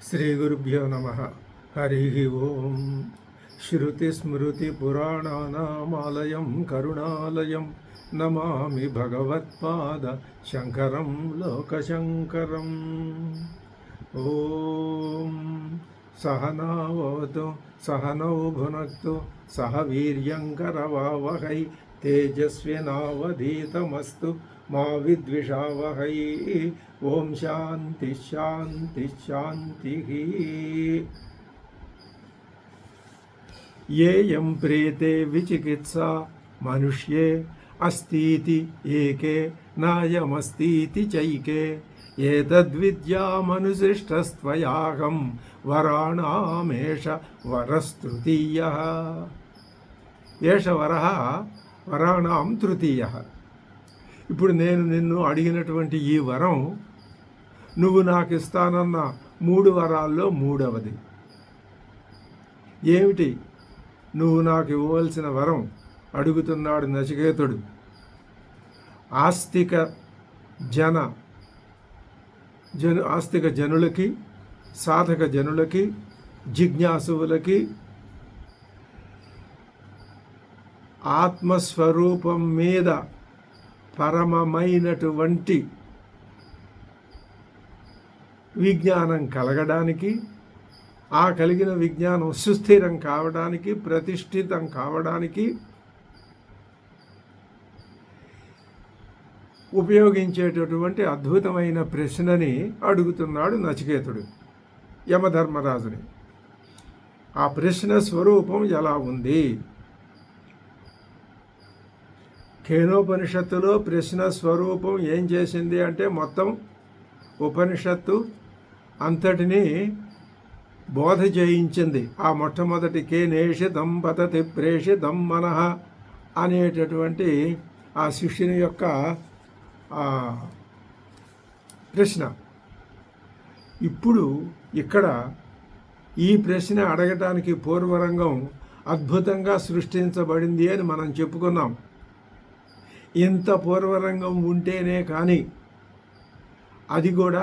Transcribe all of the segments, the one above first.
శ్రీగురుభ్యో నమ. హరి ఓం. శ్రుతిస్మృతిపురాణానామాలయం కరుణాలయం నమామి భగవత్పాద శంకరం లోకశంకరం. ఓం సహనావతు సహనౌ భునక్తు సహ వీర్యంకరవావహై తేజస్వినావధీతమస్తు మా విద్విషావహై. ఓం శాంతి శాంతి శాంతి. యేయం ప్రేతే విచికిత్సా మనుష్యే అస్तीति ఏకే నాయమస్तीति చైకే ఏతద్విద్యామనుసృష్టస్త్వయాహం వరాణామేష వరస్తృతీయః. ఏష వరః వరాణాం తృతీయః. ఇప్పుడు నేను నిన్ను అడిగినటువంటి ఈ వరం నువ్వు నాకు ఇస్తానన్న 3 వరాల్లో 3వది. ఏమిటి నువ్వు నాకు ఇవ్వవలసిన వరం? అడుగుతున్నాడు నచికేతుడు. ఆస్తిక జనులకి, సాధక జనులకి, జిజ్ఞాసువులకి ఆత్మస్వరూపం మీద పరమమైనటువంటి విజ్ఞానం కలగడానికి, ఆ కలిగిన విజ్ఞానం సుస్థిరం కావడానికి, ప్రతిష్ఠితం కావడానికి ఉపయోగించేటటువంటి అద్భుతమైన ప్రశ్నని అడుగుతున్నాడు నచికేతుడు యమధర్మరాజుని. ఆ ప్రశ్న స్వరూపం ఎలా ఉంది? కేనోపనిషత్తులో ప్రశ్న స్వరూపం ఏం చేసింది అంటే మొత్తం ఉపనిషత్తు అంతటినీ బోధ చేయించింది. ఆ మొట్టమొదటి కేనేషితం పతతి ప్రేషితం మనః అనేటటువంటి ఆ శిష్యుని యొక్క ప్రశ్న. ఇప్పుడు ఇక్కడ ఈ ప్రశ్న అడగటానికి పూర్వరంగం అద్భుతంగా సృష్టించబడింది అని మనం చెప్పుకున్నాం. ఇంత పూర్వరంగం ఉంటేనే కానీ అది కూడా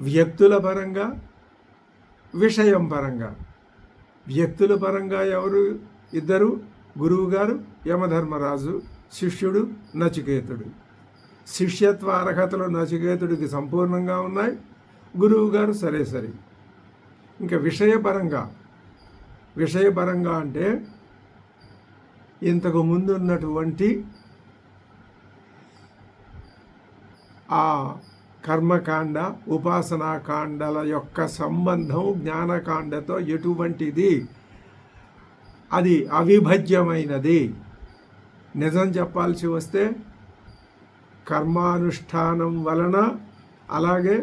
వ్యక్తుల పరంగా, విషయం పరంగా. వ్యక్తుల పరంగా ఎవరు? ఇద్దరు, గురువుగారు యమధర్మరాజు, శిష్యుడు నచికేతుడు. శిష్యత్వ అర్హతలు నచికేతుడికి సంపూర్ణంగా ఉన్నాయి, గురువుగారు సరే. ఇంకా విషయపరంగా అంటే ఇంతకు ముందు ఉన్నటువంటి ఆ కర్మకాండ, ఉపాసనాకాండల యొక్క సంబంధం జ్ఞానకాండతో ఎటువంటిది? అది అవిభజ్యమైనది. నిజం చెప్పాల్సి వస్తే కర్మానుష్ఠానం వలన, అలాగే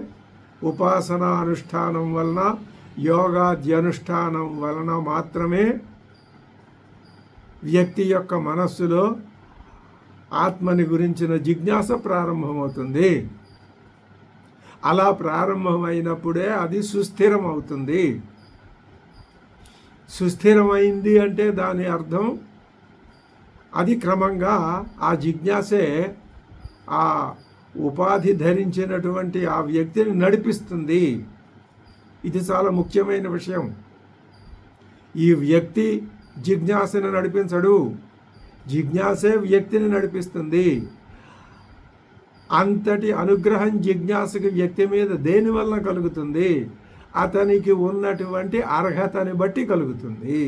ఉపాసనానుష్ఠానం వలన, యోగాద్యనుష్ఠానం వలన మాత్రమే వ్యక్తి యొక్క మనస్సులో ఆత్మని గురించిన జిజ్ఞాస ప్రారంభమవుతుంది. అలా ప్రారంభమైనప్పుడే అది సుస్థిరం అవుతుంది. సుస్థిరమైంది అంటే దాని అర్థం అది క్రమంగా ఆ జిజ్ఞాసే ఆ ఉపాధి ధరించినటువంటి ఆ వ్యక్తిని నడిపిస్తుంది. ఇది చాలా ముఖ్యమైన విషయం. ఈ వ్యక్తి జిజ్ఞాసను నడిపించడు, జిజ్ఞాసే వ్యక్తిని నడిపిస్తుంది. అంతటి అనుగ్రహం జిజ్ఞాసకి వ్యక్తి మీద దేనివల్ల కలుగుతుంది? అతనికి ఉన్నటువంటి అర్హతని బట్టి కలుగుతుంది.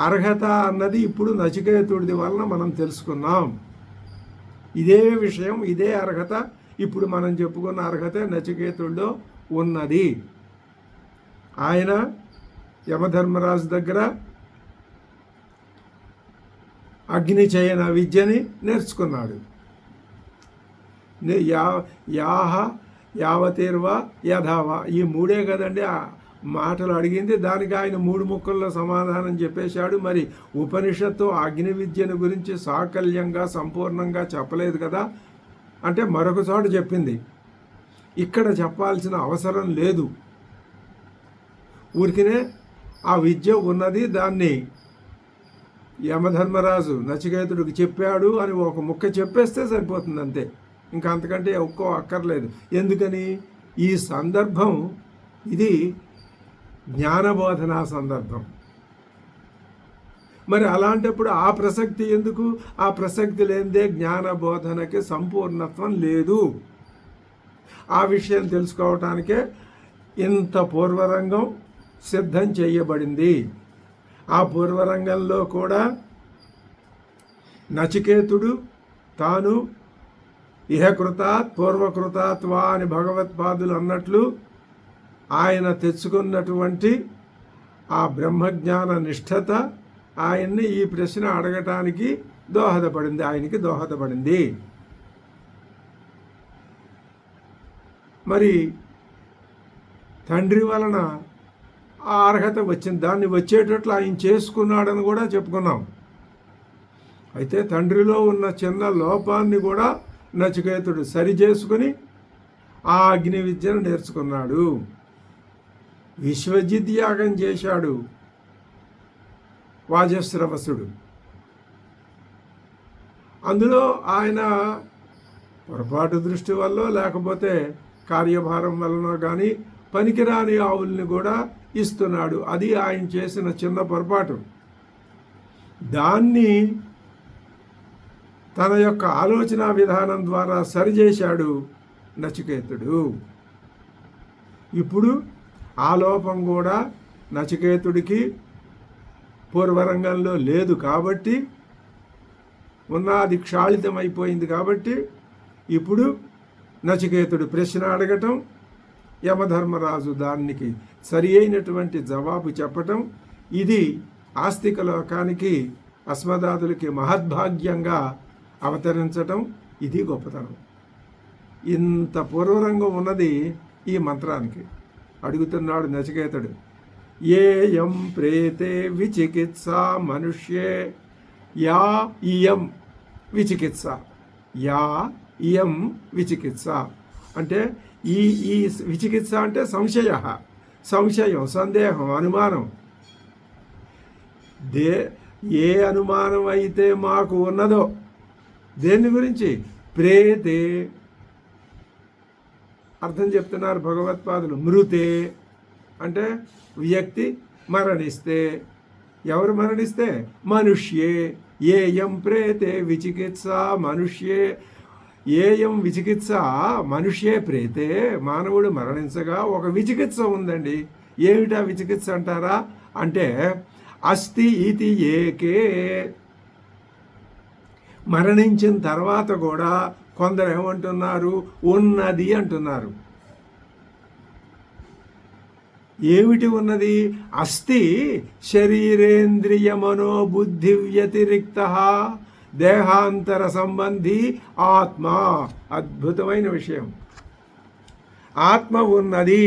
అర్హత అన్నది ఇప్పుడు నచికేతుడి వలన మనం తెలుసుకున్నాం. ఇదే విషయం, ఇదే అర్హత ఇప్పుడు మనం చెప్పుకున్న అర్హత నచికేతుడిలో ఉన్నది. ఆయన యమధర్మరాజు దగ్గర అగ్నిచయన విద్యని నేర్చుకున్నాడు. యావతీర్వా యథావా, ఈ 3 కదండి ఆ మాటలు అడిగింది. దానికి ఆయన 3 ముక్కల్లో సమాధానం చెప్పేశాడు. మరి ఉపనిషత్తు అగ్ని విద్యను గురించి సాకల్యంగా, సంపూర్ణంగా చెప్పలేదు కదా అంటే మరొక చోట చెప్పింది. ఇక్కడ చెప్పాల్సిన అవసరం లేదు. ఊరికినే ఆ విద్య ఉన్నది, దాన్ని యమధర్మరాజు నచికేతుడికి చెప్పాడు అని ఒక ముక్క చెప్పేస్తే సరిపోతుంది అంతే. ఇంకా అంతకంటే ఒక్కో అక్కర్లేదు. ఎందుకని? ఈ సందర్భం ఇది జ్ఞానబోధనా సందర్భం. మరి అలాంటప్పుడు ఆ ప్రసక్తి ఎందుకు? ఆ ప్రసక్తి లేనిదే జ్ఞానబోధనకి సంపూర్ణత్వం లేదు. ఆ విషయం తెలుసుకోవటానికే ఇంత పూర్వరంగం సిద్ధం చేయబడింది. ఆ పూర్వరంగంలో కూడా నచికేతుడు తాను ఇహకృతాత్ పూర్వకృతాత్ వా అని భగవత్పాదులు అన్నట్లు ఆయన తెచ్చుకున్నటువంటి ఆ బ్రహ్మజ్ఞాన నిష్ఠత ఆయన్ని ఈ ప్రశ్న అడగటానికి దోహదపడింది, ఆయనకి దోహదపడింది. మరి తండ్రి వలన ఆ అర్హత వచ్చింది, దాన్ని వచ్చేటట్లు ఆయన చేసుకున్నాడని కూడా చెప్పుకున్నాం. అయితే తండ్రిలో ఉన్న చిన్న లోపాన్ని కూడా నచికేతుడు సరి చేసుకుని ఆ అగ్ని విద్యను నేర్చుకున్నాడు. విశ్వజిత్ యాగం చేశాడు వాజస్రవసుడు. అందులో ఆయన పొరపాటు దృష్టి వల్ల లేకపోతే కార్యభారం వలన కానీ పనికిరాని ఆవుల్ని కూడా ఇస్తున్నాడు. అది ఆయన చేసిన చిన్న పొరపాటు. దాన్ని తన యొక్క ఆలోచన విధానం ద్వారా సరిచేశాడు నచికేతుడు. ఇప్పుడు ఆ లోపం కూడా నచికేతుడికి పూర్వరంగంలో లేదు కాబట్టి, ఉన్నది క్షాళితమైపోయింది కాబట్టి ఇప్పుడు నచికేతుడు ప్రశ్న అడగటం, యమధర్మరాజు దానికి సరి అయినటువంటి జవాబు చెప్పటం, ఇది ఆస్తిక లోకానికి అస్మదాదులకి మహద్భాగ్యంగా అవతరించటం, ఇది గొప్పతనం. ఇంత పూర్వరంగం ఉన్నది ఈ మంత్రానికి. అడుగుతున్నాడు నచికేతుడు, ఏయం ప్రేతే విచికిత్స మనుష్యే యా ఇయం విచికిత్స. యా ఇయం విచికిత్స అంటే ఈ ఈ విచికిత్స అంటే సంశయం, సందేహం, అనుమానం. ఏ అనుమానం అయితే మాకు ఉన్నదో దేని గురించి? ప్రేతే అర్థం చెప్తున్నారు భగవత్పాదులు. మృతే అంటే వ్యక్తి మరణిస్తే. ఎవరు మరణిస్తే? మనుష్యే. ఏయం ప్రేతే విచికిత్స మనుష్యే. ఏయం విచికిత్స మనుష్యే ప్రేతే. మానవుడు మరణించగా ఒక విచికిత్స ఉందండి. ఏమిటా విచికిత్స అంటారా అంటే, అస్తి ఇది ఏకే. మరణించిన తర్వాత కూడా కొందరు ఏమంటున్నారు? ఉన్నది అంటున్నారు. ఏమిటి ఉన్నది? అస్థి శరీరేంద్రియ మనోబుద్ధి వ్యతిరిక్త దేహాంతర సంబంధి ఆత్మ. అద్భుతమైన విషయం. ఆత్మ ఉన్నది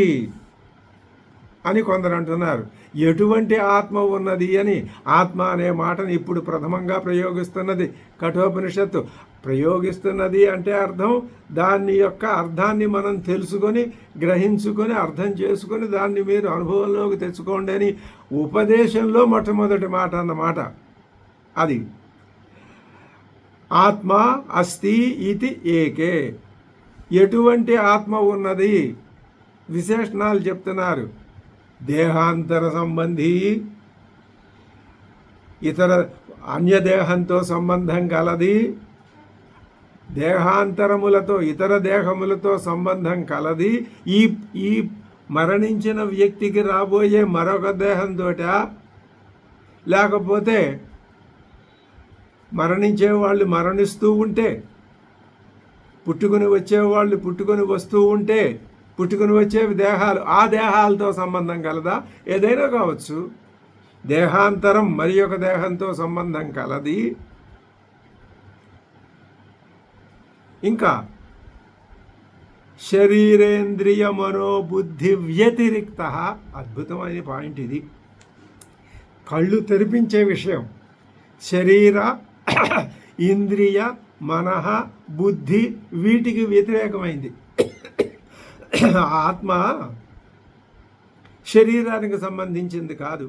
అని కొందరు అంటున్నారు. ఎటువంటి ఆత్మ ఉన్నది అని? ఆత్మ అనే మాటని ఇప్పుడు ప్రథమంగా ప్రయోగిస్తున్నది కఠోపనిషత్తు. ప్రయోగిస్తున్నది అంటే అర్థం, దాని యొక్క అర్థాన్ని మనం తెలుసుకొని గ్రహించుకొని అర్థం చేసుకొని దాన్ని మీరు అనుభవంలోకి తెచ్చుకోండి అని ఉపదేశంలో మొట్టమొదటి మాట అన్నమాట అది. ఆత్మ అస్తి ఇది ఏకే. ఎటువంటి ఆత్మ ఉన్నది? విశేషణాలు చెప్తున్నారు. దేహాంతర సంబంధి, ఇతర అన్యదేహంతో సంబంధం కలది, దేహాంతరములతో ఇతర దేహములతో సంబంధం కలది. ఈ మరణించిన వ్యక్తికి రాబోయే మరొక దేహంతోట, లేకపోతే మరణించేవాళ్ళు మరణిస్తూ ఉంటే, పుట్టుకొని వచ్చేవాళ్ళు పుట్టుకొని వస్తూ ఉంటే, పుట్టుకొని వచ్చేవి దేహాలు, ఆ దేహాలతో సంబంధం కలదా? ఏదైనా కావచ్చు. దేహాంతరం మరి ఒక దేహంతో సంబంధం కలది. ఇంకా శరీరేంద్రియ మనోబుద్ధి వ్యతిరిక్త. అద్భుతమైన పాయింట్ ఇది, కళ్ళు తెరిపించే విషయం. శరీర ఇంద్రియ మనః బుద్ధి వీటికి వ్యతిరేకమైంది. ఆత్మ శరీరానికి సంబంధించింది కాదు,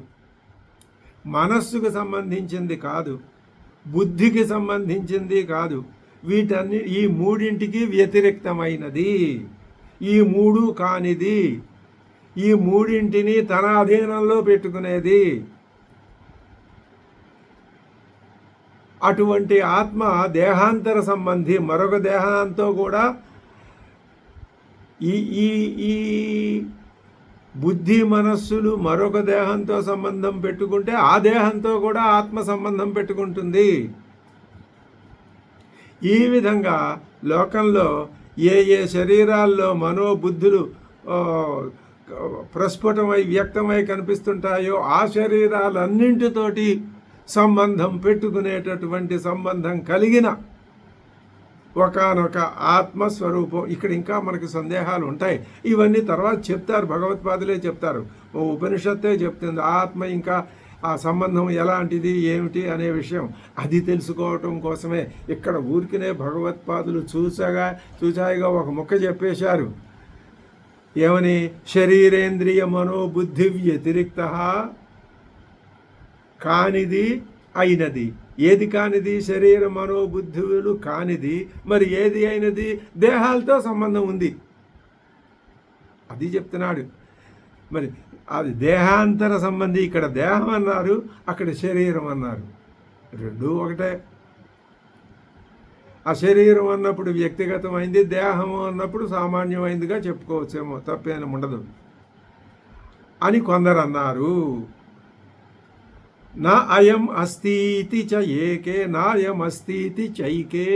మనస్సుకు సంబంధించింది కాదు, బుద్ధికి సంబంధించింది కాదు, ఈ మూడింటికి వ్యతిరేక్తమైనది, ఈ మూడు కానిది, ఈ మూడింటిని తన అధీనంలో పెట్టుకునేది. అటువంటి ఆత్మ దేహాంతర సంబంధి, మరొక దేహంతో కూడా ఈ ఈ ఈ బుద్ధి మనస్సులు మరొక దేహంతో సంబంధం పెట్టుకుంటే ఆ దేహంతో కూడా ఆత్మ సంబంధం పెట్టుకుంటుంది. ఈ విధంగా లోకంలో ఏ ఏ శరీరాల్లో మనోబుద్ధులు ప్రస్ఫుటమై వ్యక్తమై కనిపిస్తుంటాయో ఆ శరీరాలన్నింటితోటి సంబంధం పెట్టుకునేటటువంటి సంబంధం కలిగిన ఒకానొక ఆత్మస్వరూపం. ఇక్కడ ఇంకా మనకి సందేహాలు ఉంటాయి, ఇవన్నీ తర్వాత చెప్తారు, భగవత్పాదులే చెప్తారు, ఉపనిషత్తే చెప్తుంది. ఆత్మ ఇంకా ఆ సంబంధం ఎలాంటిది ఏమిటి అనే విషయం అది తెలుసుకోవటం కోసమే ఇక్కడ ఊరికినే భగవత్పాదులు చూచాయిగా ఒక ముక్క చెప్పేశారు. ఏమని? శరీరేంద్రియ మనోబుద్ధి వ్యతిరిక్త కానిది అయినది. ఏది కానిది? శరీర మనోబుద్ధులు కానిది. మరి ఏది అయినది? దేహాలతో సంబంధం ఉంది, అది చెప్తున్నాడు. మరి అది దేహాంతర సంబంధి. ఇక్కడ దేహం అన్నారు, అక్కడ శరీరం అన్నారు, రెండూ ఒకటే. ఆ శరీరం అన్నప్పుడు వ్యక్తిగతమైంది, దేహము అన్నప్పుడు సామాన్యమైందిగా చెప్పుకోవచ్చేమో, తప్పేం ఉండదు అని కొందరు అన్నారు. నా అయం అస్తి చ ఏకే, నాయం అస్తి చైకే,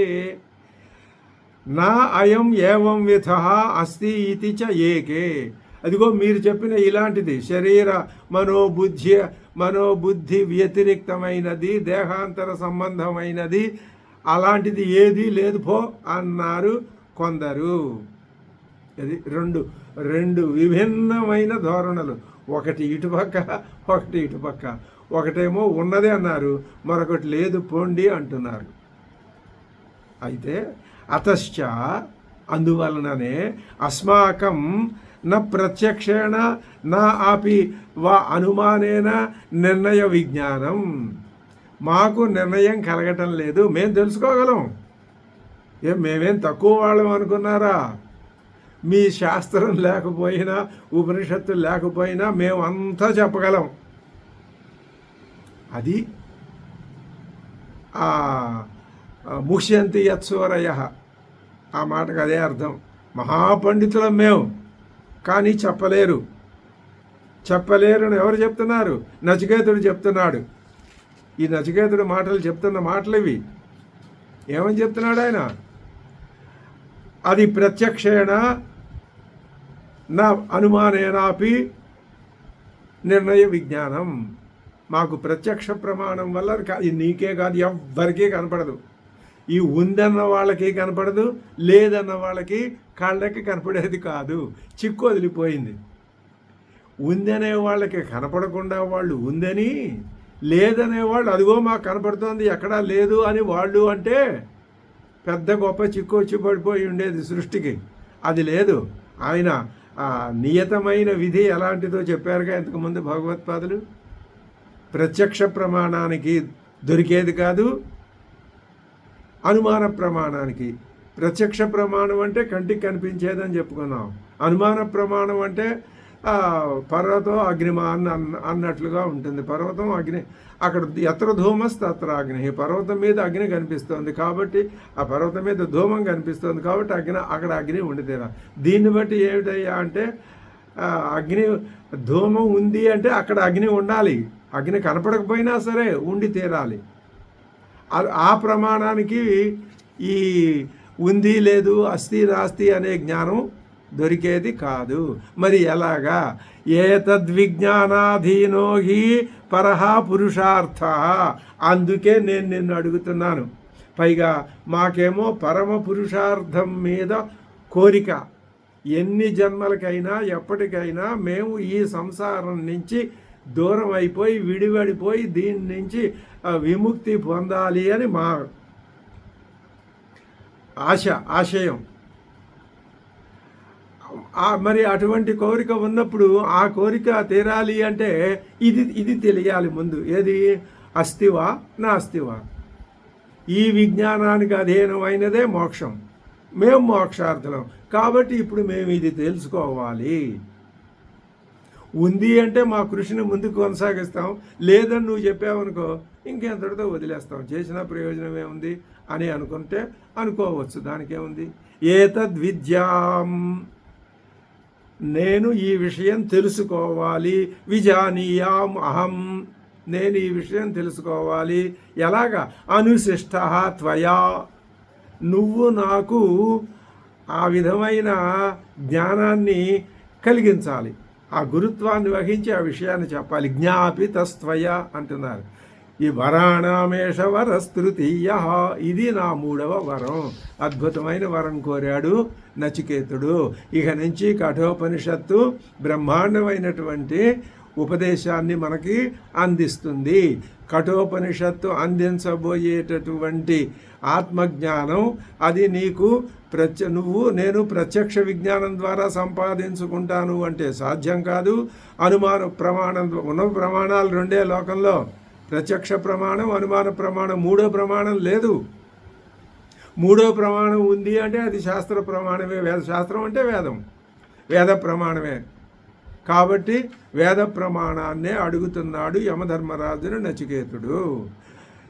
నా అయం ఏవం విధః అస్తి ఇతి చ ఏకే. అదిగో మీరు చెప్పిన ఇలాంటిది శరీర మనోబుద్ధి వ్యతిరిక్తమైనది, దేహాంతర సంబంధమైనది, అలాంటిది ఏదీ లేదు పో అన్నారు కొందరు. అది రెండు విభిన్నమైన ధోరణులు, ఒకటి ఇటుపక్క ఒకటి ఇటుపక్క. ఒకటేమో ఉన్నదే అన్నారు, మరొకటి లేదు పోండి అంటున్నారు. అయితే అతశ్చ అందువలననే అస్మాకం న ప్రత్యక్షేణ నా ఆపి వా అనుమానేన నిర్ణయ విజ్ఞానం. మాకు నిర్ణయం కలగటం లేదు, మేము తెలుసుకోగలం. మేమేం తక్కువ వాళ్ళం అనుకున్నారా? మీ శాస్త్రం లేకపోయినా ఉపనిషత్తులు లేకపోయినా మేము అంతా చెప్పగలం. అది ముష్యంతి యత్సూరయ, ఆ మాటకు అదే అర్థం. మహాపండితులం మేము, కానీ చెప్పలేరు అని ఎవరు చెప్తున్నారు? నచికేతుడు చెప్తున్నాడు. ఈ నచికేతుడు మాటలు చెప్తున్న మాటలు ఇవి. ఏమని చెప్తున్నాడు ఆయన? అది ప్రత్యక్షేణ నా అనుమానేనాపి నిర్ణయ విజ్ఞానం. మాకు ప్రత్యక్ష ప్రమాణం వల్ల నీకే కాదు ఎవ్వరికీ కనపడదు. ఈ ఉందన్న వాళ్ళకి కనపడదు, లేదన్న వాళ్ళకి కళ్ళకి కనపడేది కాదు, చిక్కు వదిలిపోయింది. ఉందనే వాళ్ళకి కనపడకుండా వాళ్ళు ఉందని, లేదనే వాళ్ళు అదిగో మాకు కనపడుతోంది ఎక్కడా లేదు అని వాళ్ళు అంటే పెద్ద గొప్ప చిక్కు వచ్చి పడిపోయి ఉండేది సృష్టికి. అది లేదు. ఆయన నియతమైన విధి ఎలాంటిదో చెప్పారుగా ఇంతకుముందు భగవత్పాదులు. ప్రత్యక్ష ప్రమాణానికి దొరికేది కాదు, అనుమాన ప్రమాణానికి. ప్రత్యక్ష ప్రమాణం అంటే కంటికి కనిపించేదని చెప్పుకున్నాం. అనుమాన ప్రమాణం అంటే పర్వతం అగ్నిమా అన్నట్లుగా ఉంటుంది. పర్వతం అగ్ని, అక్కడ ఎత్ర ధూమస్ తత్ర అగ్ని. పర్వతం మీద అగ్ని కనిపిస్తుంది కాబట్టి, ఆ పర్వతం మీద ధూమం కనిపిస్తుంది కాబట్టి అక్కడ అగ్ని ఉండితేరా. దీన్ని బట్టి ఏమిటయ్యా అంటే అగ్ని ధూమం ఉంది అంటే అక్కడ అగ్ని ఉండాలి, అగ్ని కనపడకపోయినా సరే ఉండి తీరాలి. ఆ ప్రమాణానికి ఈ ఉంది లేదు అస్తి నాస్తి అనే జ్ఞానం దొరికేది కాదు. మరి ఎలాగా? ఏతద్విజ్ఞానాధీనో హి పరహ పురుషార్థ. అందుకే నేను నిన్ను అడుగుతున్నాను. పైగా మాకేమో పరమ పురుషార్థం మీద కోరిక. ఎన్ని జన్మలకైనా ఎప్పటికైనా మేము ఈ సంసారం నుంచి దూరం అయిపోయి విడివడిపోయి దీని నుంచి విముక్తి పొందాలి అని మా ఆశయం. మరి అటువంటి కోరిక ఉన్నప్పుడు ఆ కోరిక తీరాలి అంటే ఇది తెలియాలి ముందు. ఏది? అస్తివా నాస్తివా. ఈ విజ్ఞానానికి అధీనమైనదే మోక్షం. మేము మోక్షార్థులం కాబట్టి ఇప్పుడు మేము ఇది తెలుసుకోవాలి. ఉంది అంటే మా కృషిని ముందుకు కొనసాగిస్తాం, లేదని నువ్వు చెప్పావనుకో ఇంకెంతటితో వదిలేస్తాం, చేసిన ప్రయోజనం ఏముంది అని అనుకుంటే అనుకోవచ్చు, దానికేముంది. ఏతద్విద్యాం, నేను ఈ విషయం తెలుసుకోవాలి, విజానీయాం అహం, నేను ఈ విషయం తెలుసుకోవాలి. ఎలాగా? అనుశిష్ట త్వయా, నువ్వు నాకు ఆ విధమైన జ్ఞానాన్ని కలిగించాలి, ఆ గురుత్వాన్ని వహించి ఆ విషయాన్ని చెప్పాలి. జ్ఞాపితస్త్వయ అంటున్నారు. ఈ వరాణామేష వరస్తృతీయ, ఇది నా 3వ వరం. అద్భుతమైన వరం కోరాడు నచికేతుడు. ఇక నుంచి కఠోపనిషత్తు బ్రహ్మాండమైనటువంటి ఉపదేశాన్ని మనకి అందిస్తుంది. కఠోపనిషత్తు అందించబోయేటటువంటి ఆత్మజ్ఞానం అది నీకు నేను ప్రత్యక్ష విజ్ఞానం ద్వారా సంపాదించుకుంటాను అంటే సాధ్యం కాదు. అనుమాన ప్రమాణం, ఉన్న ప్రమాణాలు 2 లోకంలో, ప్రత్యక్ష ప్రమాణం, అనుమాన ప్రమాణం. 3వ ప్రమాణం లేదు. 3వ ప్రమాణం ఉంది అంటే అది శాస్త్ర ప్రమాణమే. శాస్త్రం అంటే వేద ప్రమాణమే. కాబట్టి వేద ప్రమాణాన్నే అడుగుతున్నాడు యమధర్మరాజును నచికేతుడు.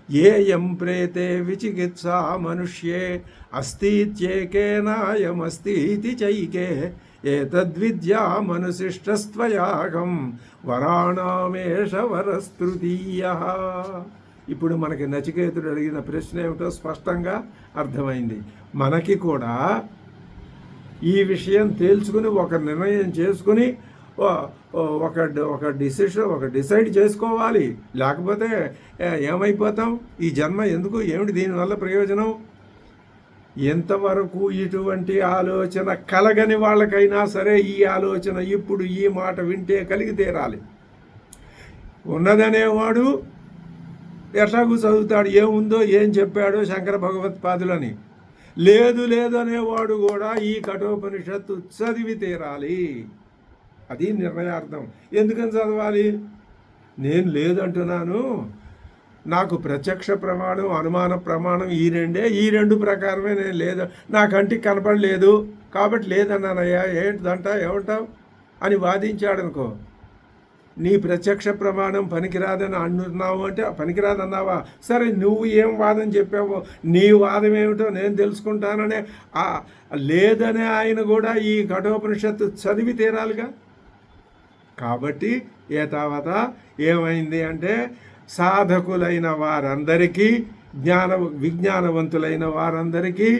ఏయం ప్రేతే విచికిత్సా మనుష్యే అస్తిత్యేకేనాయమస్తి చైకే ఏతద్విద్యా మనుశిష్టస్త్వయాగం వరాణామేష వరస్తృతీయ. ఇప్పుడు మనకి నచికేతుడు అడిగిన ప్రశ్న ఏమిటో స్పష్టంగా అర్థమైంది. మనకి కూడా ఈ విషయం తేల్చుకుని ఒక నిర్ణయం చేసుకుని ఒక డిసైడ్ చేసుకోవాలి. లేకపోతే ఏమైపోతాం? ఈ జన్మ ఎందుకు? ఏమిటి దీనివల్ల ప్రయోజనం? ఎంతవరకు ఇటువంటి ఆలోచన కలగని వాళ్ళకైనా సరే ఈ ఆలోచన ఇప్పుడు ఈ మాట వింటే కలిగి తీరాలి. ఉన్నదనేవాడు ఎట్లాగూ చదువుతాడు, ఏముందో ఏం చెప్పాడో శంకర భగవత్పాదులని. లేదు అనేవాడు కూడా ఈ కఠోపనిషత్తు చదివి తీరాలి. అది నిర్ణయార్థం. ఎందుకని చదవాలి? నేను లేదంటున్నాను, నాకు ప్రత్యక్ష ప్రమాణం, అనుమాన ప్రమాణం ఈ 2 ప్రకారమే నేను లేదు, నా కంటికి కనపడలేదు కాబట్టి లేదన్నానయ్యా, ఏమంటావు అని వాదించాడనుకో, నీ ప్రత్యక్ష ప్రమాణం పనికిరాదని అంటున్నావు అంటే పనికిరాదన్నావా? సరే, నువ్వు ఏం వాదం చెప్పావో నీ వాదం ఏమిటో నేను తెలుసుకుంటాననే లేదనే ఆయన కూడా ఈ కఠోపనిషత్తు చదివి తీరాలిగా. కాబట్టి ఏతావత ఏమైంది అంటే సాధకులైన వారందరికీ, విజ్ఞానవంతులైన వారందరికీ,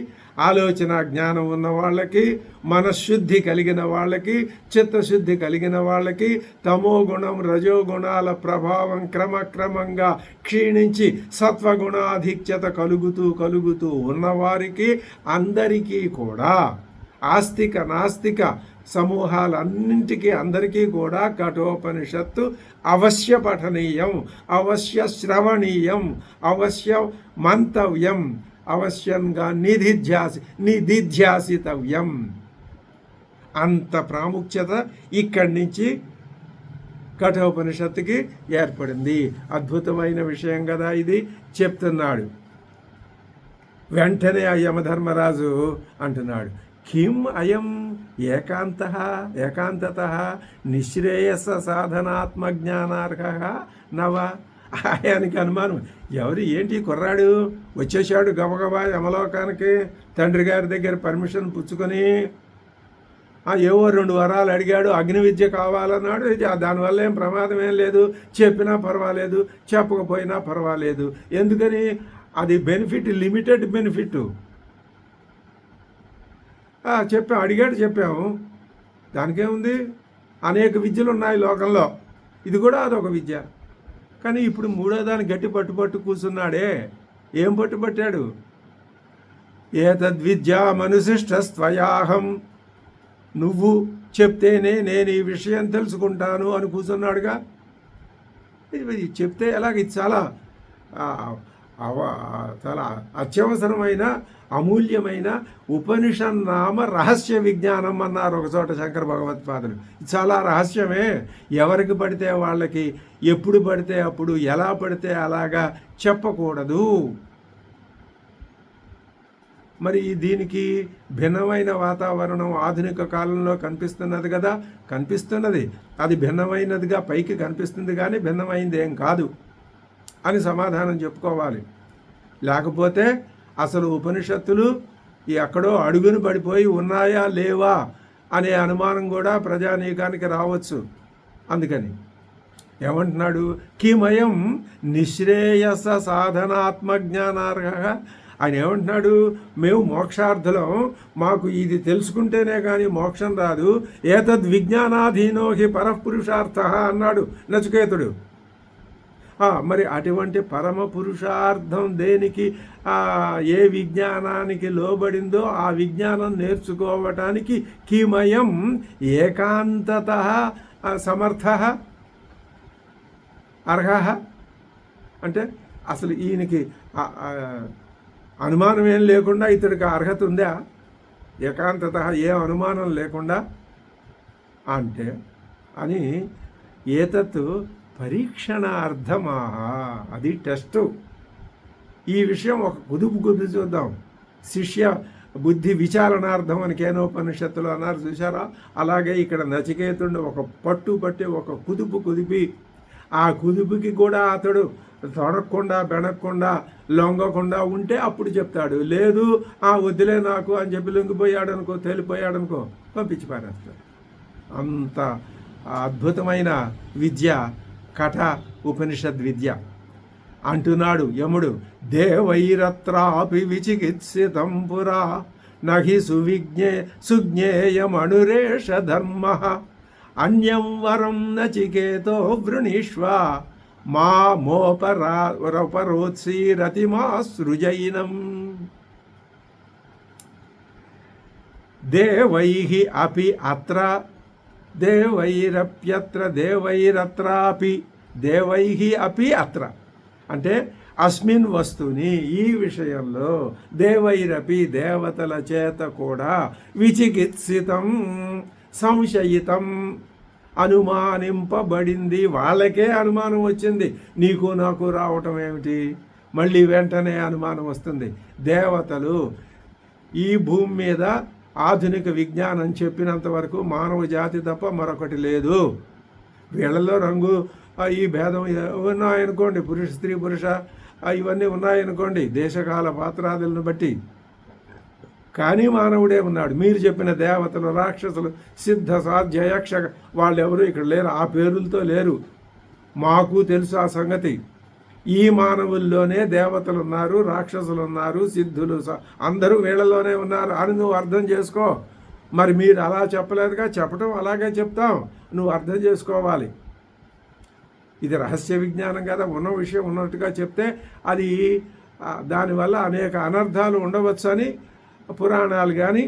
ఆలోచన జ్ఞానం ఉన్న వాళ్ళకి, మనశుద్ధి కలిగిన వాళ్ళకి, చిత్తశుద్ధి కలిగిన వాళ్ళకి, తమోగుణం రజోగుణాల ప్రభావం క్రమక్రమంగా క్షీణించి సత్వగుణాధిక్యత కలుగుతూ ఉన్నవారికి అందరికీ కూడా, ఆస్తిక నాస్తిక సమూహాలన్నింటికీ అందరికీ కూడా కఠోపనిషత్తు అవశ్య పఠనీయం, అవశ్య శ్రవణీయం, అవశ్య మంతవ్యం, అవశ్యంగా నిధిధ్యాసితవ్యం. అంత ప్రాముఖ్యత ఇక్కడి నుంచి కఠోపనిషత్తుకి ఏర్పడింది. అద్భుతమైన విషయం కదా ఇది, చెప్తున్నాడు. వెంటనే ఆ యమధర్మరాజు అంటున్నాడు, కిం అయం ఏకాంతత నిశ్రేయస సాధనాత్మజ్ఞానార్హ నవ. ఆయనకి అనుమానం, ఏంటి కుర్రాడు వచ్చేసాడు గబగబా యమలోకానికి, తండ్రి గారి దగ్గర పర్మిషన్ పుచ్చుకొని ఏవో 2 వరాలు అడిగాడు, అగ్ని విద్య కావాలన్నాడు. దానివల్ల ఏం ప్రమాదం ఏం లేదు, చెప్పినా పర్వాలేదు, చెప్పకపోయినా పర్వాలేదు. ఎందుకని? అది బెనిఫిట్, లిమిటెడ్ బెనిఫిట్. అడిగాడు, చెప్పాము, దానికేముంది? అనేక విద్యలు ఉన్నాయి లోకంలో, ఇది కూడా అదొక విద్య. కానీ ఇప్పుడు 3వ దాన్ని గట్టి పట్టు కూర్చున్నాడే. ఏం పట్టుబట్టాడు? ఏతద్విద్యా మనుశిష్టస్త్వయాహం, నువ్వు చెప్తేనే నేను ఈ విషయం తెలుసుకుంటాను అని కూర్చున్నాడుగా. ఇది చెప్తే ఎలాగ? ఇది చాలా అత్యవసరమైన అమూల్యమైన ఉపనిషన్నామ రహస్య విజ్ఞానం అన్నారు ఒకచోట శంకర భగవత్పాదులు. చాలా రహస్యమే. ఎవరికి పడితే వాళ్ళకి, ఎప్పుడు పడితే అప్పుడు, ఎలా పడితే అలాగా చెప్పకూడదు. మరి దీనికి భిన్నమైన వాతావరణం ఆధునిక కాలంలో కనిపిస్తున్నది కదా, కనిపిస్తున్నది. అది భిన్నమైనదిగా పైకి కనిపిస్తుంది కానీ భిన్నమైంది ఏం కాదు అని సమాధానం చెప్పుకోవాలి. లేకపోతే అసలు ఉపనిషత్తులు ఎక్కడో అడుగును పడిపోయి ఉన్నాయా లేవా అనే అనుమానం కూడా ప్రజానీకానికి రావచ్చు. అందుకని ఏమంటున్నాడు, కిమయం నిశ్రేయస సాధనాత్మజ్ఞానార్హ. ఆయన ఏమంటున్నాడు, మేము మోక్షార్థులం, మాకు ఇది తెలుసుకుంటేనే కానీ మోక్షం రాదు. ఏతద్ విజ్ఞానాధీనో హి పరపురుషార్థ అన్నాడు నచికేతుడు. మరి అటువంటి పరమ పురుషార్థం దేనికి, ఏ విజ్ఞానానికి లోబడిందో ఆ విజ్ఞానం నేర్చుకోవటానికి కిమయం ఏకాంతత సమర్థ అర్హ. అంటే అసలు ఈయనకి అనుమానం ఏం లేకుండా ఇతడికి అర్హత ఉందా? ఏకాంతత ఏ అనుమానం లేకుండా అంటే అని ఏతత్ పరీక్షణార్థమా, అది టెస్టు. ఈ విషయం ఒక కుదుపు చూద్దాం. శిష్య బుద్ధి విచారణార్థం అని కేనోపనిషత్తులు అన్నారు చూసారా, అలాగే ఇక్కడ నచికేతుడిని ఒక పట్టు పట్టి ఒక కుదుపు కుదిపి, ఆ కుదుపుకి కూడా అతడు తొడకుండా బెనక్కుండా లొంగకుండా ఉంటే అప్పుడు చెప్తాడు. లేదు వద్దులే నాకు అని చెప్పి లొంగిపోయాడు అనుకో, తేలిపోయాడు అనుకో, పంపించి పారేస్తాడు. అంత అద్భుతమైన విద్య కఠ ఉపనిషద్ విద్య. అంటున్నాడు యముడు, దేవైరత్రాపి విచికిత్సితం పురా నహి సుజ్ఞేయమనురేష ధర్మ అన్యం వరం నచికేతో వృణీష్వ మా మోపరోత్సీరతిమా సృజైనం. దేవైః అపి అత్ర దేవైరప్యత్ర దేవైరత్రాపి దేవైః అపి అత్ర అంటే అస్మిన్ వస్తుని, ఈ విషయంలో దేవైరపి దేవతల చేత కూడా విచికిత్సితం సంశయితం అనుమానింపబడింది. వాళ్ళకే అనుమానం వచ్చింది, నీకు నాకు రావటం ఏమిటి? మళ్ళీ వెంటనే అనుమానం వస్తుంది. దేవతలు ఈ భూమి మీద ఆధునిక విజ్ఞానం చెప్పినంత వరకు మానవ జాతి తప్ప మరొకటి లేదు. వీళ్ళలో రంగు ఈ భేదం ఉన్నాయనుకోండి, పురుష స్త్రీ పురుష ఇవన్నీ ఉన్నాయనుకోండి దేశకాల పాత్రాదులను బట్టి, కానీ మానవుడే ఉన్నాడు. మీరు చెప్పిన దేవతలు, రాక్షసులు, సిద్ధ సాధ్య యక్ష వాళ్ళెవరూ ఇక్కడ లేరు, ఆ పేరులతో లేరు. మాకు తెలుసు ఆ సంగతి. ఈ మానవుల్లోనే దేవతలు ఉన్నారు, రాక్షసులు ఉన్నారు, సిద్ధులు అందరూ వీళ్ళలోనే ఉన్నారు అని నువ్వు అర్థం చేసుకో. మరి మీరు అలా చెప్పలేదుగా, చెప్పడం అలాగే చెప్తాం, నువ్వు అర్థం చేసుకోవాలి. ఇది రహస్య విజ్ఞానం కదా, ఉన్న విషయం ఉన్నట్టుగా చెప్తే అది దానివల్ల అనేక అనర్థాలు ఉండవచ్చని పురాణాలు కానీ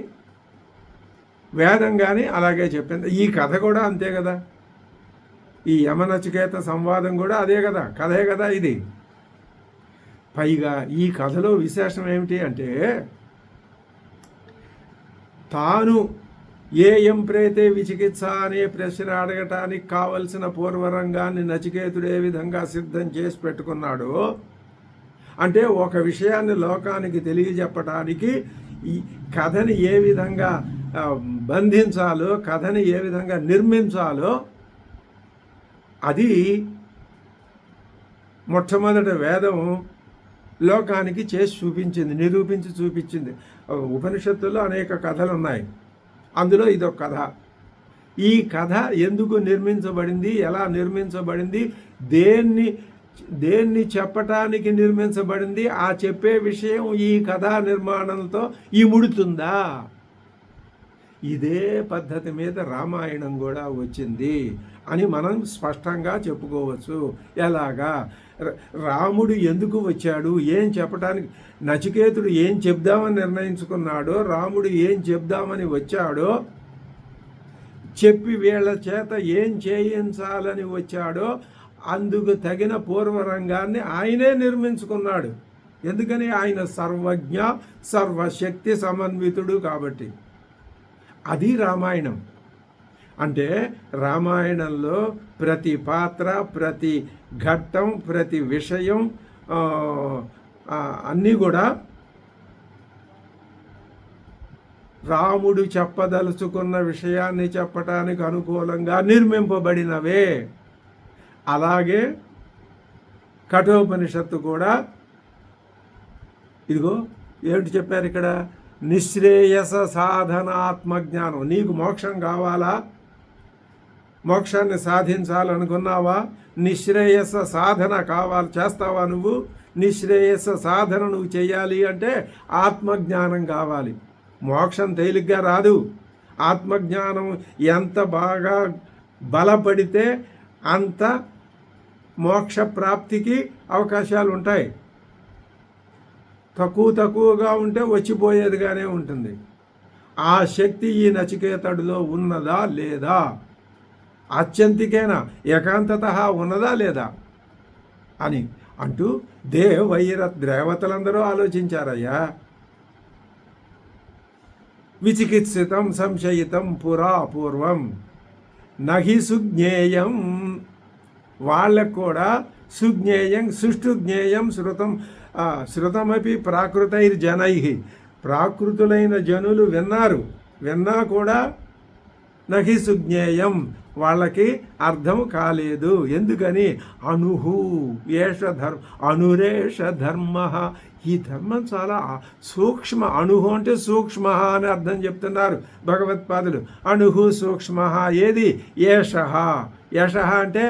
వేదం కానీ అలాగే చెప్పింది. ఈ కథ కూడా అంతే కదా, ఈ యమనచికేత సంవాదం కూడా అదే కదా, కథే కదా ఇది. పైగా ఈ కథలో విశేషం ఏమిటి అంటే, తాను ఏం ప్రేతే విచికిత్స అనే ప్రశ్న అడగటానికి కావలసిన పూర్వరంగాన్ని నచికేతుడు ఏ విధంగా సిద్ధం చేసి పెట్టుకున్నాడో, అంటే ఒక విషయాన్ని లోకానికి తెలియజెప్పటానికి ఈ కథని ఏ విధంగా బంధించాలో, కథని ఏ విధంగా నిర్మించాలో అది మొట్టమొదట వేదం లోకానికి చేసి చూపించింది, నిరూపించి చూపించింది. ఉపనిషత్తుల్లో అనేక కథలు ఉన్నాయి, అందులో ఇదొక కథ. ఈ కథ ఎందుకు నిర్మించబడింది, ఎలా నిర్మించబడింది, దేన్ని చెప్పటానికి నిర్మించబడింది, ఆ చెప్పే విషయం ఈ కథా నిర్మాణంతో ఇముడుతుందా? ఇదే పద్ధతి మీద రామాయణం కూడా వచ్చింది అని మనం స్పష్టంగా చెప్పుకోవచ్చు. ఎలాగా? రాముడు ఎందుకు వచ్చాడు, ఏం చెప్పటానికి, నచికేతుడు ఏం చెప్దామని నిర్ణయించుకున్నాడో, రాముడు ఏం చెప్దామని వచ్చాడో, చెప్పి వీళ్ళ చేత ఏం చేయించాలని వచ్చాడో అందుకు తగిన పూర్వరంగాన్ని ఆయనే నిర్మించుకున్నాడు. ఎందుకని? ఆయన సర్వజ్ఞ సర్వశక్తి సమన్వితుడు కాబట్టి. అది రామాయణం అంటే. రామాయణంలో ప్రతి పాత్ర, ప్రతి ఘట్టం, ప్రతి విషయం అన్నీ కూడా రాముడు చెప్పదలుచుకున్న విషయాన్ని చెప్పటానికి అనుకూలంగా నిర్మింపబడినవే. అలాగే కఠోపనిషత్తు కూడా ఇదిగో ఏమిటి చెప్పారు ఇక్కడ, నిశ్రేయస సాధనాత్మజ్ఞానం. నీకు మోక్షం కావాలా, మోక్షాన్ని సాధించాలనుకున్నావా, నిశ్రేయస సాధన కావాలి, చేస్తావా నువ్వు? నిశ్రేయస సాధన నువ్వు చేయాలి అంటే ఆత్మజ్ఞానం కావాలి. మోక్షం తేలిగ్గా రాదు. ఆత్మజ్ఞానం ఎంత బాగా బలపడితే అంత మోక్ష ప్రాప్తికి అవకాశాలు ఉంటాయి. తక్కువగా ఉంటే వచ్చిపోయేదిగానే ఉంటుంది. ఆ శక్తి ఈ నచికేతడిలో ఉన్నదా లేదా? అత్యంతికేనా, ఏకాంతత ఉన్నదా లేదా అని అంటూ దేవతలందరూ ఆలోచించారయ్యా. విచికిత్సితం సంశయితం పురా పూర్వం నహి సుజ్ఞేయం. వాళ్ళకు కూడా సుజ్ఞేయం సుష్టు జ్ఞేయం శృతమపి ప్రాకృతైర్జనై. ప్రాకృతులైన జనులు విన్నా కూడా నహి సుజ్ఞేయం, వాళ్ళకి అర్థం కాలేదు. ఎందుకని? అనురేష ధర్మ. ఈ ధర్మం చాలా సూక్ష్మ. అణుహు అంటే సూక్ష్మ అని అర్థం చెప్తున్నారు భగవత్పాదులు. అణుహు సూక్ష్మ. ఏది? ఏష అంటే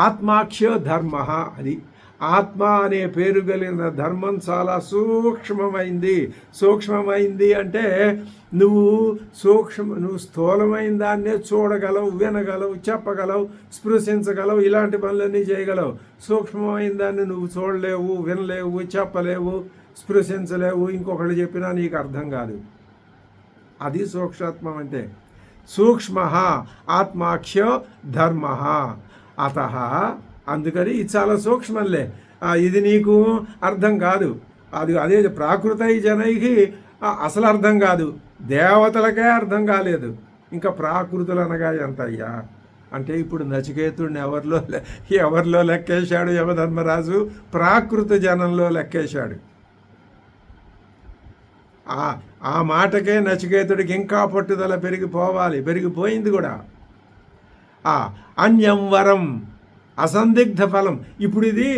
ఆత్మాఖ్యో ధర్మ. అది ఆత్మ అనే పేరు కలిగిన ధర్మం చాలా సూక్ష్మమైంది అంటే నువ్వు స్థూలమైన దాన్నే చూడగలవు, వినగలవు, చెప్పగలవు, స్పృశించగలవు, ఇలాంటి పనులన్నీ చేయగలవు. సూక్ష్మమైన దాన్ని నువ్వు చూడలేవు, వినలేవు, చెప్పలేవు, స్పృశించలేవు. ఇంకొకళ్ళు చెప్పినా నీకు అర్థం కాదు. అది సూక్ష్మత్వం అంటే. సూక్ష్మ ఆత్మాఖ్యో ధర్మ. అతః అందుకని ఇది చాలా సూక్ష్మంలే, ఇది నీకు అర్థం కాదు. అదే ప్రాకృతై జనైకి అసలు అర్థం కాదు, దేవతలకే అర్థం కాలేదు, ఇంకా ప్రాకృతులు అనగా ఎంత అయ్యా అంటే. ఇప్పుడు నచికేతుడిని ఎవరిలో లెక్కేశాడు యమధర్మరాజు? ప్రాకృత జనంలో లెక్కేశాడు. ఆ మాటకే నచికేతుడికి ఇంకా పట్టుదల పెరిగిపోయింది కూడా. అన్యం వరం అసందిగ్ధ ఫలం. ఇప్పుడు ఇది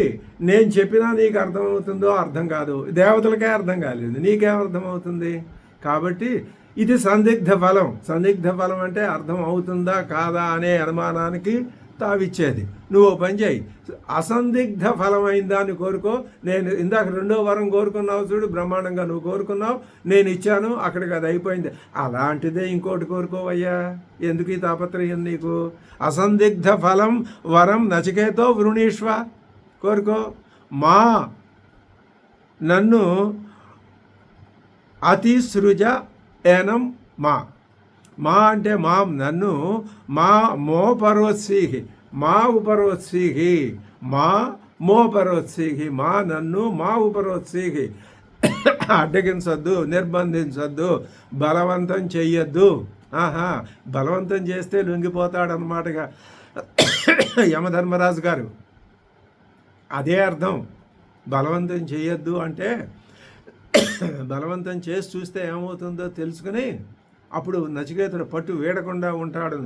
నేను చెప్పినా నీకు అర్థమవుతుందో అర్థం కాదు, దేవతలకే అర్థం కాలేదు, నీకేం అర్థమవుతుంది? కాబట్టి ఇది సందిగ్ధ ఫలం అంటే అర్థం అవుతుందా కాదా అనే అనుమానానికి తావిచ్చేది. నువ్వు పని చేయి, అసందిగ్ధ ఫలమైన దాన్ని కోరుకో. నేను ఇందాక 2వ వరం కోరుకున్నావు చూడు, బ్రహ్మాండంగా నువ్వు కోరుకున్నావు, నేను ఇచ్చాను, అక్కడికి అది అయిపోయింది. అలాంటిదే ఇంకోటి కోరుకోవయ్యా, ఎందుకు ఈ తాపత్రయం నీకు? అసందిగ్ధ ఫలం వరం నచికేతో వృణీష్వ, కోరుకో. నన్ను అతిసృజ ఏనం మా అంటే నన్ను మోపరోత్సీహి ఉపరోత్సీహి మోపరోత్సీహి నన్ను ఉపరోత్సీహి. అడ్డగించద్దు, నిర్బంధించద్దు, బలవంతం చెయ్యొద్దు. బలవంతం చేస్తే లొంగిపోతాడనమాటగా యమధర్మరాజు గారు. అదే అర్థం. బలవంతం చేయొద్దు అంటే బలవంతం చేసి చూస్తే ఏమవుతుందో తెలుసుకుని అప్పుడు నచికేతుడు పట్టు వీడకుండా ఉంటాడు.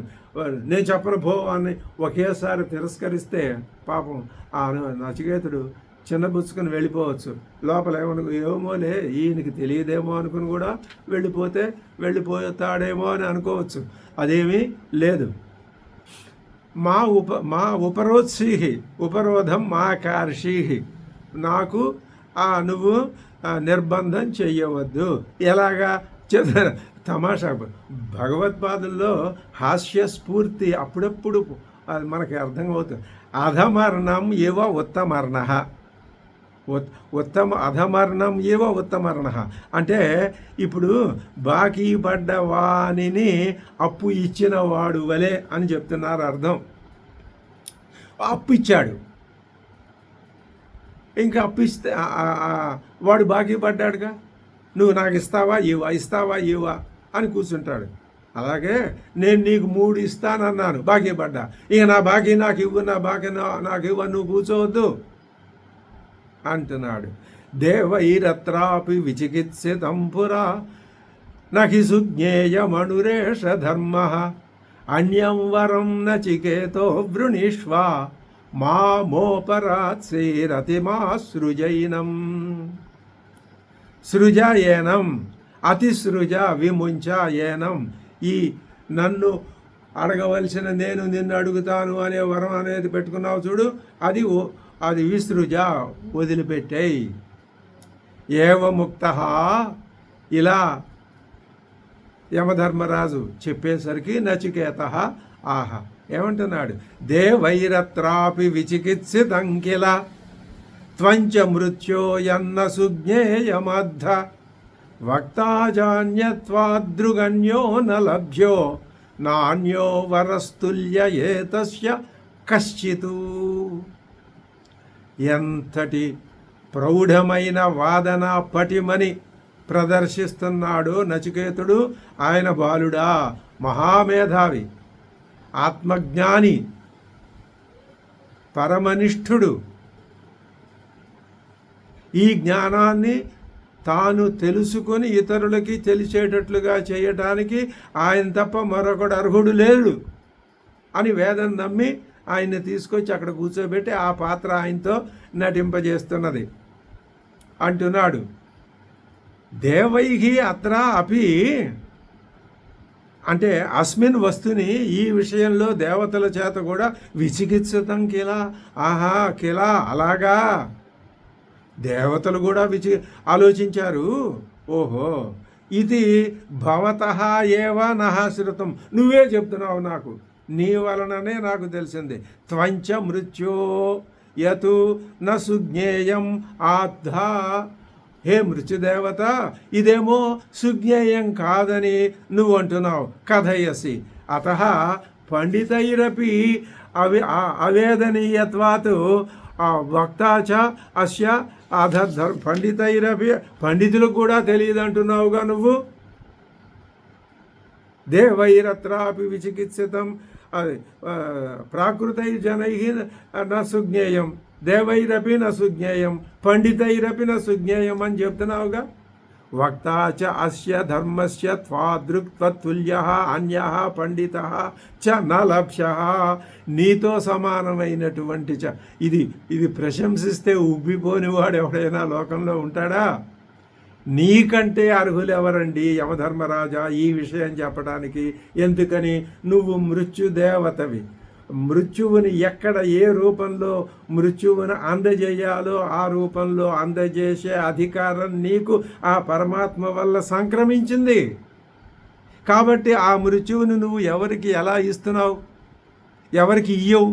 నేను చెప్పను పో అని ఒకేసారి తిరస్కరిస్తే పాపం ఆ నచికేతుడు చిన్నబుచ్చుకొని వెళ్ళిపోవచ్చు. లోపల ఏమోలే ఈయనకి తెలియదేమో అనుకుని కూడా వెళ్ళిపోతాడేమో అని అనుకోవచ్చు. అదేమీ లేదు. ఉపరోత్సీహి ఉపరోధం కార్షీహి. నాకు నువ్వు నిర్బంధం చెయ్యవద్దు. ఎలాగా తమాషా భగవత్పాదుల్లో హాస్యస్ఫూర్తి అప్పుడప్పుడు అది మనకి అర్థమవుతుంది. అధమరణం ఏవ ఉత్తమర్ణ, అధమరణం ఏవ ఉత్తమర్ణ అంటే ఇప్పుడు బాకీ పడ్డ వానిని అప్పు ఇచ్చిన వాడు వలే అని చెప్తున్నారు అర్థం. అప్పు ఇచ్చాడు, ఇంకా అప్పిస్తే వాడు బాకీ పడ్డాడుగా, నువ్వు నాకు ఇస్తావా ఇవ్వా అని కూర్చుంటాడు. అలాగే నేను నీకు 3 ఇస్తానన్నాను, బాకీ పడ్డా, ఇక నా బాకీ నాకు ఇవ్వు, నా బాకీ నాకు ఇవ్వ, నువ్వు కూర్చోవద్దు అంటున్నాడు. దేవైరత్రాపి విచికిత్సితం పురా నహి సుజ్ఞేయమనురేష ధర్మ అన్యం వరం నచికేతో వృణీష్వ మామోపరాత్ శ్రీరతిమాసృజైనం. సృజ ఏనం అతిసృజ విముంచ ఏనం. ఈ నన్ను అడగవలసిన నేను నిన్ను అడుగుతాను అనే వరం అనేది పెట్టుకున్నావు చూడు, అది విసృజ, వదిలిపెట్టాయి. ఏవముక్త, ఇలా యమధర్మరాజు చెప్పేసరికి నచికేత ఆహా ఏమంటున్నాడు, దేవైరత్రాపి విచికిత్సితం కిల త్వంచ మృత్యోయన్న సుజ్ఞేయమద్ధ వక్తాజాన్యత్వాదృగన్యో న లభ్యో నాణ్యో వరస్తుల్య ఏతస్య కశ్చితు. ఎంతటి ప్రౌఢమైన వాదన పటిమని ప్రదర్శిస్తున్నాడు నచికేతుడు. ఆయన బాలుడా, మహామేధావి, ఆత్మజ్ఞాని, పరమనిష్ఠుడు. ఈ జ్ఞానాన్ని తాను తెలుసుకొని ఇతరులకి తెలిసేటట్లుగా చేయటానికి ఆయన తప్ప మరొకడు అర్హుడు లేడు అని వేదం నమ్మి ఆయన్ని తీసుకొచ్చి అక్కడ కూర్చోబెట్టి ఆ పాత్ర ఆయనతో నటింపజేస్తున్నది. అంటున్నాడు, దేవైహి అత్ర అపి, అంటే అస్మిన్ వస్తుని, ఈ విషయంలో దేవతల చేత కూడా విచికిత్సితం కిలా. ఆహా కిలా, అలాగా దేవతలు కూడా ఆలోచించారు. ఓహో, ఇది భవతః ఏవ నః శ్రుతం. నువ్వే చెప్తున్నావు నాకు, నీ వలననే నాకు తెలిసింది. త్వంచ మృత్యో యతు న సుజ్ఞేయం ఆద్ధా. హే మృత్యుదేవత, ఇదేమో సుజ్ఞేయం కాదని నువ్వు అంటున్నావు. కథయసి అతః పండితైరపి అవేదనీయత్వాత్ వక్తాచ అస్య పండితైరపి, పండితులకు కూడా తెలియదు అంటున్నావుగా నువ్వు. దేవైరత్రాపి విచికిత్సితం ప్రాకృతైర్జనై న సుజ్ఞేయం, దేవైరపి న సుజ్ఞేయం, పండితైరపి న సుజ్ఞేయం అని చెప్తున్నావుగా. వక్తాచ అస్య ధర్మస్య త్వాదృక్త్వతుల్యః అన్యః పండితః చ న లభ్యః. నీతో సమానమైనటువంటి ఇది ప్రశంసిస్తే ఉబ్బిపోని వాడు ఎవడైనా లోకంలో ఉంటాడా? నీకంటే అర్హులు ఎవరండి యమధర్మరాజా ఈ విషయం చెప్పడానికి? ఎందుకని? నువ్వు మృత్యుదేవతవి. మృత్యువుని ఎక్కడ ఏ రూపంలో మృత్యువుని అందజేయాలో ఆ రూపంలో అందజేసే అధికారం నీకు ఆ పరమాత్మ వల్ల సంక్రమించింది. కాబట్టి ఆ మృత్యువుని నువ్వు ఎవరికి ఎలా ఇస్తున్నావు, ఎవరికి ఇయ్యవు?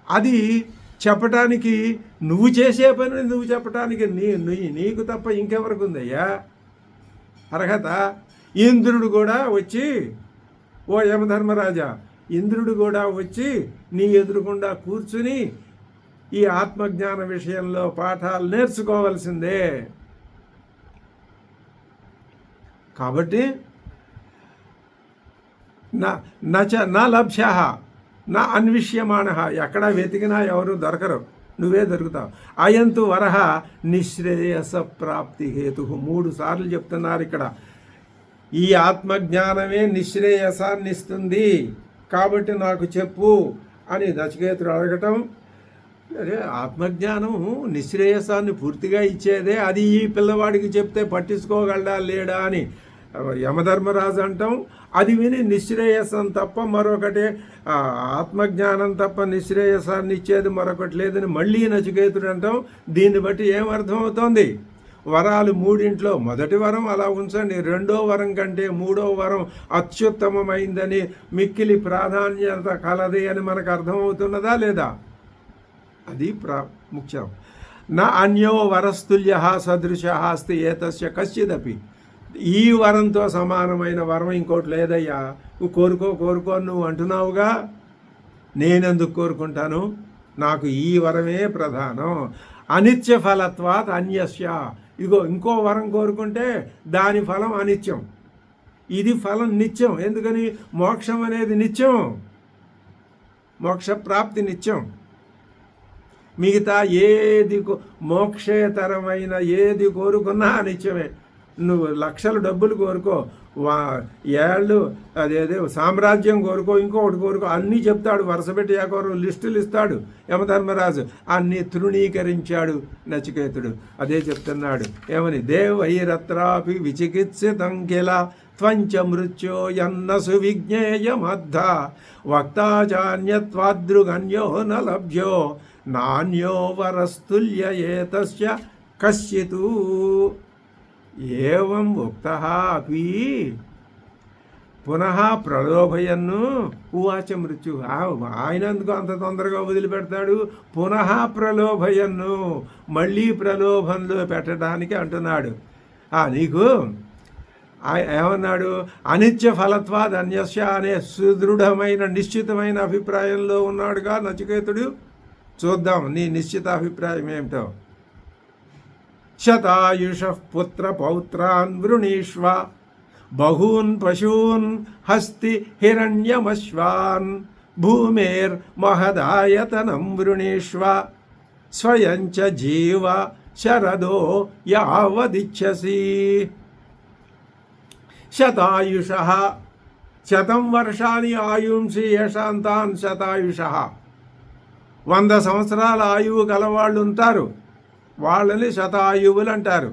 అది చెప్పటానికి, నువ్వు చేసే పని నువ్వు చెప్పటానికి నీకు తప్ప ఇంకెవరికి ఉందయ్యా అర్హత? ఇంద్రుడు కూడా వచ్చి, ఓ యమధర్మరాజా, ఇంద్రుడు కూడా వచ్చి నీ ఎదురుకుండా కూర్చుని ఈ ఆత్మజ్ఞాన విషయంలో పాఠాలు నేర్చుకోవాల్సిందే. కాబట్టి నా లభ్య నా అన్విష్యమాణ, ఎక్కడ వెతికినా ఎవరు దొరకరు, నువ్వే దొరుకుతావు. అయంతు వరహ నిశ్రేయస ప్రాప్తి హేతు. 3 సార్లు చెప్తున్నారు ఇక్కడ. ఈ ఆత్మజ్ఞానమే నిశ్రేయసాన్ని ఇస్తుంది కాబట్టి నాకు చెప్పు అని నచికేతుడు అడగటం. అరే, ఆత్మజ్ఞానం నిశ్రేయసాన్ని పూర్తిగా ఇచ్చేదే, అది ఈ పిల్లవాడికి చెప్తే పట్టించుకోగలడా లేడా అని యమధర్మరాజు అంటాం. అది విని నిశ్రేయసం తప్ప మరొకటి, ఆత్మజ్ఞానం తప్ప నిశ్రేయసాన్ని ఇచ్చేది మరొకటి లేదని మళ్ళీ నచికేతుడు అంటాం. దీన్ని బట్టి ఏమర్థం అవుతోంది? వరాలు 3 మొదటి వరం అలా ఉంచండి, 2వ వరం కంటే 3వ వరం అత్యుత్తమమైందని, మిక్కిలి ప్రాధాన్యత కలది అని మనకు అర్థమవుతున్నదా లేదా? అది ముఖ్యం. నా అన్యో వరస్తుల్య సదృశ అస్తి ఏతస్య కశ్చిదపి. ఈ వరంతో సమానమైన వరం ఇంకోటి లేదయ్యా. నువ్వు కోరుకో నువ్వు అంటున్నావుగా, నేనెందుకు కోరుకుంటాను? నాకు ఈ వరమే ప్రధానం. అనిత్య ఫలత్వాత్ అన్యస్య. ఇదిగో ఇంకో వరం కోరుకుంటే దాని ఫలం అనిత్యం, ఇది ఫలం నిత్యం. ఎందుకని? మోక్షం అనేది నిత్యం, మోక్ష ప్రాప్తి నిత్యం. మిగతా ఏది మోక్షేతరమైన ఏది కోరుకున్నా అనిత్యమే. నువ్వు లక్షల డబ్బులు కోరుకో, ఏళ్ళు అదేదో సామ్రాజ్యం కోరుకో, ఇంకొకటి కోరుకో, అన్నీ చెప్తాడు. వరుసపెట్టి ఏకోరు లిస్టులు ఇస్తాడు యమధర్మరాజు. అన్నీ తృణీకరించాడు నచికేతుడు. అదే చెప్తున్నాడు ఏమని, దేవైరత్రాపి విచికిత్సితం కిల త్వంచ మృత్యో యన్న సువిజ్ఞేయమద్ధ వక్తాచాన్యత్వాదృగన్యో న లభ్యో నాణ్యో వరస్తుల్య ఏతస్య కశ్చితు ఏవం ఉక్తః అపి పునః ప్రలోభయన్ను ఉవాచ మృత్యు. ఆయన ఎందుకు అంత తొందరగా వదిలిపెడతాడు? పునః ప్రలోభయన్ను, మళ్ళీ ప్రలోభంలో పెట్టడానికి అంటున్నాడు. నీకు ఏమన్నాడు? అనిత్య ఫలత్వాద్ అన్యస్య అనే సుదృఢమైన నిశ్చితమైన అభిప్రాయంలో ఉన్నాడుగా నచికేతుడు. చూద్దాం నీ నిశ్చిత అభిప్రాయం ఏమిటో. శతాయుషః పుత్ర పౌత్రాన్ వృణీష్వ బహూన్ పశూన్ హస్తి హిరణ్యమశ్వాన్ భూమేర్మహదాయతనం వృణీష్వ స్వయం చ జీవ శరదో యావదిచ్ఛసి. శతాయుషః, 100 వర్షాన్ని ఆయుంసి యశాంతాన్ శతాయుషః. 100 సంవత్సరాల ఆయువు గలవాళ్ళు ఉంటారు, వాళ్ళని శతాయువులు అంటారు.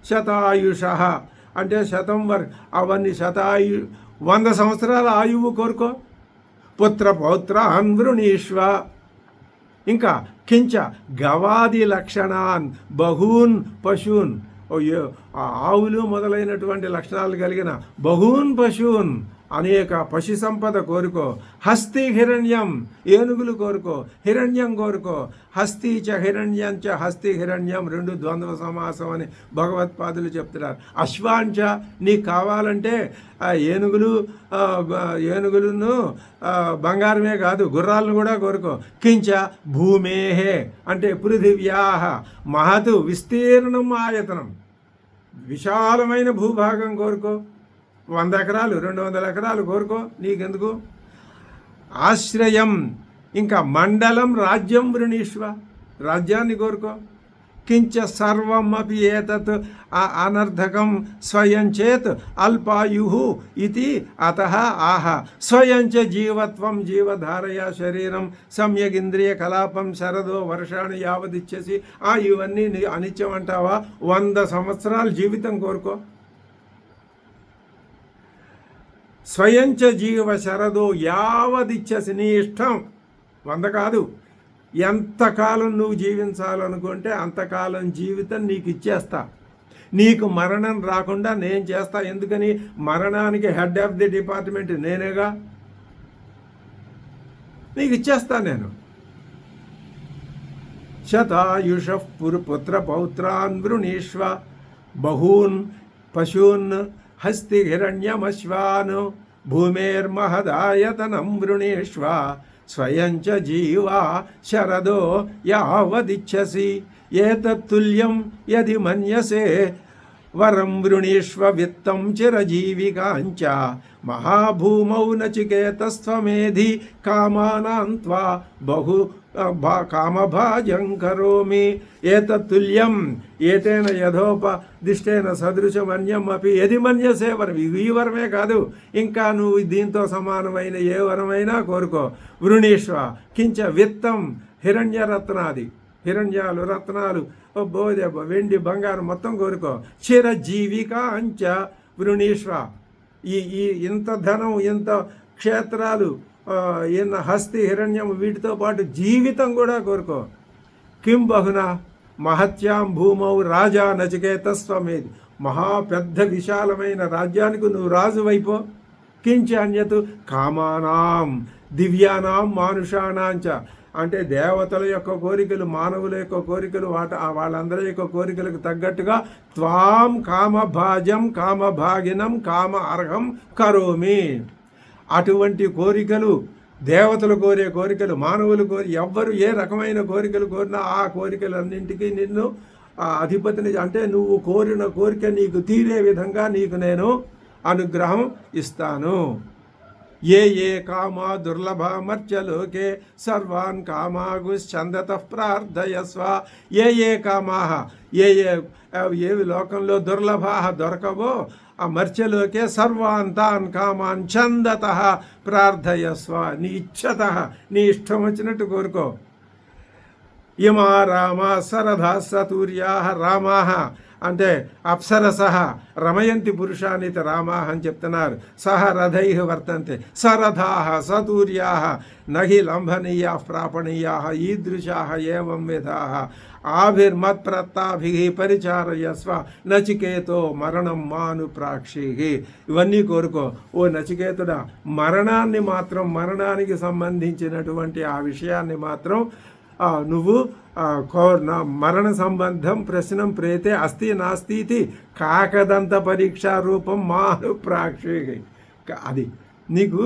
శతాయుషః అంటే 100 అవన్నీ 100 సంవత్సరాల ఆయువు కోరుకో. పుత్ర పౌత్రాన్ వృణీష్వ. ఇంకా కించ గవాది లక్షణాన్ బహూన్ పశూన్, ఆవులు మొదలైనటువంటి లక్షణాలు కలిగిన బహూన్ పశూన్ అనేక పశు సంపద కోరుకో. హస్తి హిరణ్యం, ఏనుగులు కోరుకో. హిరణ్యం కోరుకో. హస్తి చ హిరణ్యం చ, హస్తి హిరణ్యం 2 ద్వంద్వ సమాసం అని భగవత్పాదులు చెప్తున్నారు. అశ్వాంచ, నీకు కావాలంటే ఏనుగులను బంగారమే కాదు గుర్రాలను కూడా కోరుకో. కించ భూమేహే అంటే పృథివ్యాహ మహతు విస్తీర్ణం ఆయతనం, విశాలమైన భూభాగం కోరుకో. 100 ఎకరాలు 200 ఎకరాలు కోరుకో, నీకెందుకు. ఆశ్రయం ఇంకా మండలం రాజ్యం వృణీష్వ, రాజ్యాన్ని కోరుకో. కించ సర్వం అపి ఏతత్ అనర్థకం స్వయం చేత్ అల్పాయు ఇది అతః ఆహ స్వయం చ జీవత్వం జీవధారయ శరీరం సమ్యగింద్రియ కలాపం శరదో వర్షాన్ని యావదిచ్చేసి. ఇవన్నీ అనిత్యం అంటావా? 100 సంవత్సరాలు జీవితం కోరుకో. స్వయంచ జీవ శరదో యావదిచ్చేసి, నీ ఇష్టం. 100 కాదు, ఎంతకాలం నువ్వు జీవించాలనుకుంటే అంతకాలం జీవితం నీకు ఇచ్చేస్తా. నీకు మరణం రాకుండా నేను చేస్తా. ఎందుకని? మరణానికి హెడ్ ఆఫ్ ది డిపార్ట్మెంట్ నేనేగా, నీకు ఇచ్చేస్తా నేను. శతాయుషః పుత్ర పౌత్రాన్ వృణీష్వ బహూన్ పశూన్ హస్తి హిరణ్యమశ్వాన్ భూమేర్మహదాయతనం వృణీష్వ స్వయం చ జీవా శరదో యావదిచ్ఛసి. ఏతత్తుల్యం యది మన్యసే వరం వృణీష్వ విత్తం చిరజీవికాంచ మహాభూమౌ నచికేతస్త్వమేధి కామానాం త్వా బహు కామభాజం కరోమి. ఏతత్తుల్యం ఏతేన యథోపదిష్టేన సదృశమన్యం అపి యది మన్యసే వరం. ఈ వరమే కాదు, ఇంకా నువ్వు దీంతో సమానమైన ఏ వరమైనా కోరుకో. వృణీష్వ కించ విత్తం హిరణ్యరత్నాది, హిరణ్యాలు రత్నాలు వెండి బంగారం మొత్తం కోరుకో. చిరజీవిక అంచ వృణీష్వ. ఈ ఇంత ధనం, ఇంత క్షేత్రాలు, ఈయన హస్తి హిరణ్యం వీటితో పాటు జీవితం కూడా కోరుకో. కిం బహునా మహత్యాం భూమౌ రాజా నచికేతస్వమేది. మహా పెద్ద విశాలమైన రాజ్యానికి నువ్వు రాజు వైపో. కించ అన్యతు కామానాం దివ్యానాం మానుషానాంచ అంటే దేవతల యొక్క కోరికలు, మానవుల యొక్క కోరికలు, వాళ్ళందరి యొక్క కోరికలకు తగ్గట్టుగా త్వాం కామభాజం కామభాగినం కామ అర్హం కరోమి. అటువంటి కోరికలు, దేవతలు కోరే కోరికలు, మానవులు ఎవ్వరు ఏ రకమైన కోరికలు కోరినా ఆ కోరికలన్నింటికీ నిన్ను అధిపతిని అంటే నువ్వు కోరిన కోరిక నీకు తీరే విధంగా నీకు నేను అనుగ్రహం ఇస్తాను. ఏ కామా దుర్లభమర్చలోకే సర్వాన్ కామాగుశ్చందతః ప్రార్థయస్వ. ఏ కామాహ, ఏవి లోకంలో దుర్లభాః దొరకవో ఆ మర్చలోకే సర్వాన్ తాన్ కామాన్ చందతః ప్రార్థయస్వ. నీ ఇచ్చతః, నీ ఇష్టం వచ్చినట్టు కోరుకో. ఇమా రామా సరథా సతూర్యా, రామాహ అంటే అప్సరసః రమయంతి పురుషానితి రామాహ అని చెప్తున్నారు. సహ రథై వర్తంతే సరథాః సతూర్యాః నహి లంభనీయాః ప్రాపణీయాః ఈదృశాః ఏవం విధాః ఆభిర్మత్ప్రత్తాభిః పరిచారయస్వ నచికేతో మరణం మాను ప్రాక్షిః. ఇవన్నీ కోరుకో ఓ నచికేతుడా. మరణాన్ని మాత్రం, మరణానికి సంబంధించినటువంటి ఆ విషయాన్ని మాత్రం నువ్వు మరణ సంబంధం ప్రశ్నం ప్రేతే అస్తి నాస్తి కాకదంత పరీక్షా రూపం మాను ప్రాక్షి. అది నీకు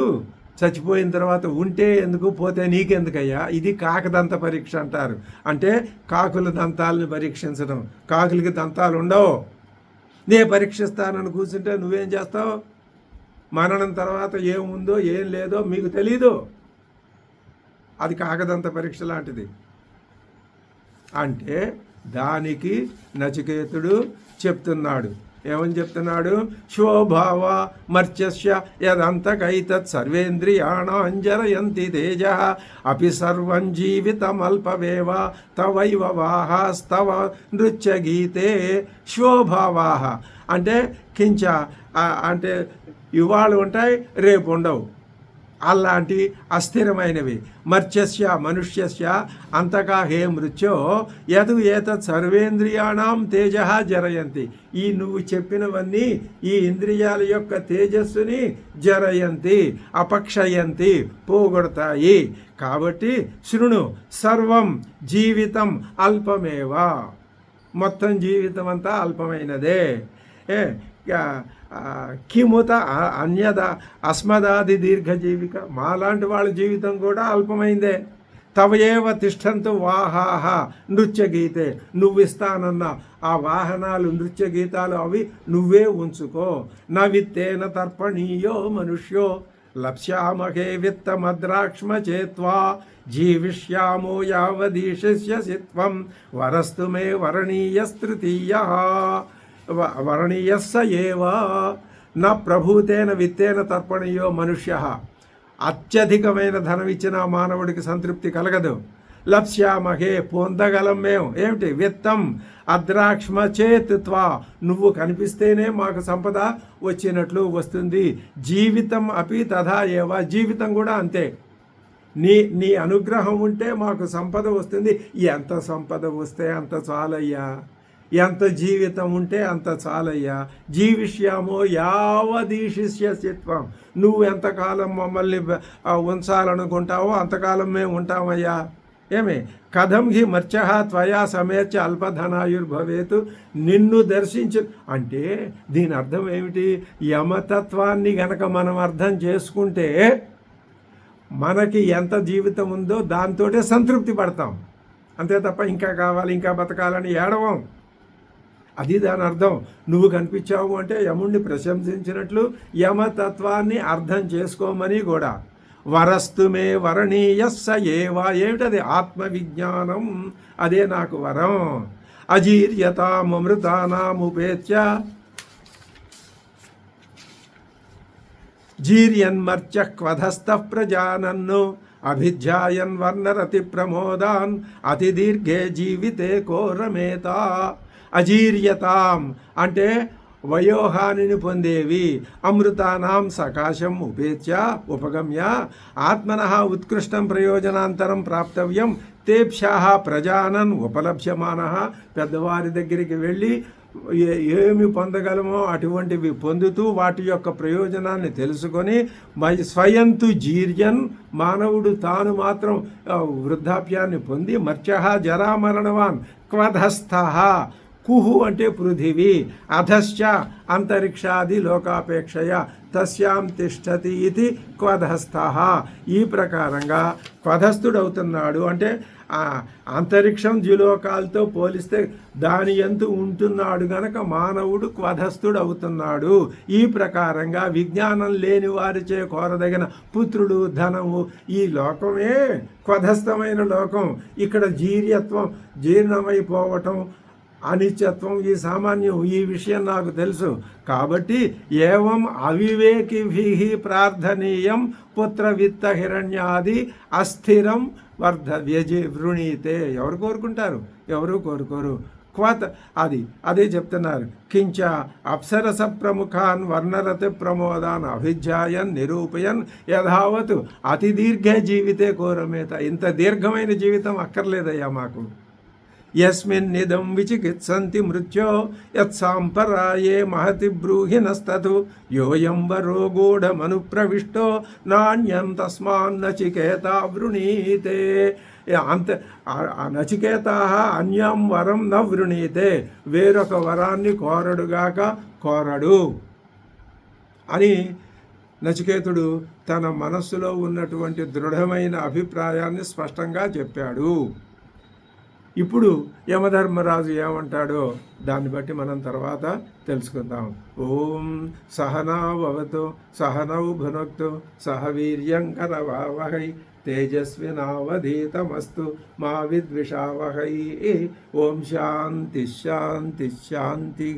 చచ్చిపోయిన తర్వాత ఉంటే ఎందుకు, పోతే నీకెందుకయ్యా, ఇది కాకదంత పరీక్ష అంటారు. అంటే కాకుల దంతాలను పరీక్షించడం. కాకులకి దంతాలు ఉండవు. నే పరీక్షిస్తానని కూర్చుంటే నువ్వేం చేస్తావు? మరణం తర్వాత ఏముందో ఏం లేదో మీకు తెలీదు. అది కాకదంత పరీక్ష లాంటిది. అంటే దానికి నచికేతుడు చెప్తున్నాడు. ఏమని చెప్తున్నాడు? శోభావ మర్చస్య యదంతకైతత్ సర్వేంద్రియాణాంజరయంతి తేజః అపి సర్వం జీవితమల్పమేవ తవైవ వాహాస్తవ నృత్యగీతే. శోభావాహ అంటే కించ, అంటే ఇవాళ ఉంటాయి రేపు ఉండవు, అలాంటి అస్థిరమైనవి. మర్చస్య మనుష్యస్య అంతకా హే మృత్యో యదు ఏతత్ సర్వేంద్రియాణం తేజ జరయంతి. ఈ నువ్వు చెప్పినవన్నీ ఈ ఇంద్రియాల యొక్క తేజస్సుని జరయంతి, అపక్షయంతి, పోగొడతాయి. కాబట్టి శృణు, సర్వం జీవితం అల్పమేవా. మొత్తం జీవితం అంతా అల్పమైనదే. కిముత అన్యద అస్మదాది దీర్ఘజీవిక. మాలాంటి వాళ్ళ జీవితం కూడా అల్పమైందే. తవయేవ తిష్టంతు వాహాహ నృత్యగీతే. నువ్వు ఇస్తానన్న ఆ వాహనాలు, నృత్యగీతాలు అవి నువ్వే ఉంచుకో. నవిత్తేన తర్పణీయో మనుష్యో లప్స్యామహే విత్తమద్రాక్ష్మ చేత్వా జీవిష్యామో యావదీశస్యసి త్వం వరస్తు మే వరణీయస్తృతీయః వరణీయస్స ఏవా నా ప్రభూతేన విత్తేన తర్పణీయో మనుష్య. అత్యధికమైన ధనం ఇచ్చిన మానవుడికి సంతృప్తి కలగదు. లప్స్యామహే పొందగలం మేము. ఏమిటి? విత్తం అద్రాక్ష్మ చేత్వా. నువ్వు కనిపిస్తేనే మాకు సంపద వచ్చినట్లు వస్తుంది. జీవితం అపి తథా ఏవ. జీవితం కూడా అంతే. నీ అనుగ్రహం ఉంటే మాకు సంపద వస్తుంది. ఎంత సంపద వస్తే అంత చాలయ్యా, ఎంత జీవితం ఉంటే అంత చాలయ్యా. జీవిష్యామో యావదీశిష్యసిత్వం. నువ్వు ఎంతకాలం మమ్మల్ని ఉంచాలనుకుంటావో అంతకాలం మేము ఉంటామయ్యా. ఏమి కథం హి మర్చః త్వయా సమేర్చ అల్పధనాయుర్భవేతు. నిన్ను దర్శించు అంటే దీని అర్థం ఏమిటి? యమతత్వాన్ని గనక మనం అర్థం చేసుకుంటే మనకి ఎంత జీవితం ఉందో దాంతోటే సంతృప్తి పడతాం. అంతే తప్ప ఇంకా కావాలి, ఇంకా బతకాలని ఏడవం. అది దాని అర్థం. నువ్వు కనిపించావు అంటే యముణ్ణి ప్రశంసించినట్లు యమతత్వాన్ని అర్థం చేసుకోమని కూడా. వరస్తుమే వరణీయస్స ఏవా. ఏమిటది? ఆత్మవిజ్ఞానం. అదే నాకు వరం. అజీర్యతామృతానాముపేత్య జీర్యన్మర్చ క్వధస్థ ప్రజానన్ను అభిధ్యాయన్ వర్ణరతి ప్రమోదాన్ అతి దీర్ఘే జీవితే కోరమేత. అజీర్యతాం అంటే వయోహానిని పొందేవి. అమృతానాం సకాశం ఉపేత్య ఉపగమ్య ఆత్మనః ఉత్కృష్టం ప్రయోజనాంతరం ప్రాప్తవ్యం తేభ్యః ప్రజానన్ ఉపలభ్యమానః. పెద్దవారి దగ్గరికి వెళ్ళి ఏమి పొందగలమో అటువంటివి పొందుతూ వాటి యొక్క ప్రయోజనాన్ని తెలుసుకొని స్వయంతు జీర్యన్ మానవుడు తాను మాత్రం వృద్ధాప్యాన్ని పొంది మర్త్యః జరామరణవాన్ క్వధస్థః కుహు అంటే పృథివీ, అధశ్చ అంతరిక్షాది లోకాపేక్షయ తస్యాం తిష్టతి ఇది క్వధస్థ. ఈ ప్రకారంగా క్వధస్థుడవుతున్నాడు. అంటే అంతరిక్షం ద్యులోకాలతో పోలిస్తే దాని ఎందు ఉంటున్నాడు గనక మానవుడు క్వధస్థుడు అవుతున్నాడు. ఈ ప్రకారంగా విజ్ఞానం లేని వారిచే కోరదగిన పుత్రుడు, ధనము, ఈ లోకమే క్వధస్థమైన లోకం. ఇక్కడ జీర్యత్వం, జీర్ణమైపోవటం, అనిత్యత్వం ఈ సామాన్యం. ఈ విషయం నాకు తెలుసు. కాబట్టి ఏవం అవివేకిభిః ప్రార్థనీయం పుత్ర విత్త హిరణ్యాది అస్థిరం వృణీతే. ఎవరు కోరుకుంటారు? ఎవరు కోరుకోరు. అదే చెప్తున్నారు. కించ అప్సరస ప్రముఖాన్ వర్ణరతి ప్రమోదాన్ అభిధ్యాయన్ నిరూపయన్ యథావత్ అతి దీర్ఘ జీవితే కోరమేత. ఇంత దీర్ఘమైన జీవితం అక్కర్లేదయ్యా మాకు. యస్మిన్నిదం విచికిత్సంతి మృత్యో యత్సాంపరాయే మహతి బ్రూహినస్తతు యోయం వరో గూఢమనుప్రవిష్టో నాణ్యం తస్మాన్నచికేత వృణీతే. నచికేత అన్యం వరం న వృణీతే. వేరొక వరాన్ని కోరడుగాక కోరడు అని నచికేతుడు తన మనస్సులో ఉన్నటువంటి దృఢమైన అభిప్రాయాన్ని స్పష్టంగా చెప్పాడు. ఇప్పుడు యమధర్మరాజు ఏమంటాడో దాన్ని బట్టి మనం తర్వాత తెలుసుకుందాం. ఓం సహనావతు సహనౌ భునక్తు సహ వీర్యంకరవావహై తేజస్వినావధీతమస్తు మా విద్విషావహై. ఓం శాంతి శాంతి శాంతి.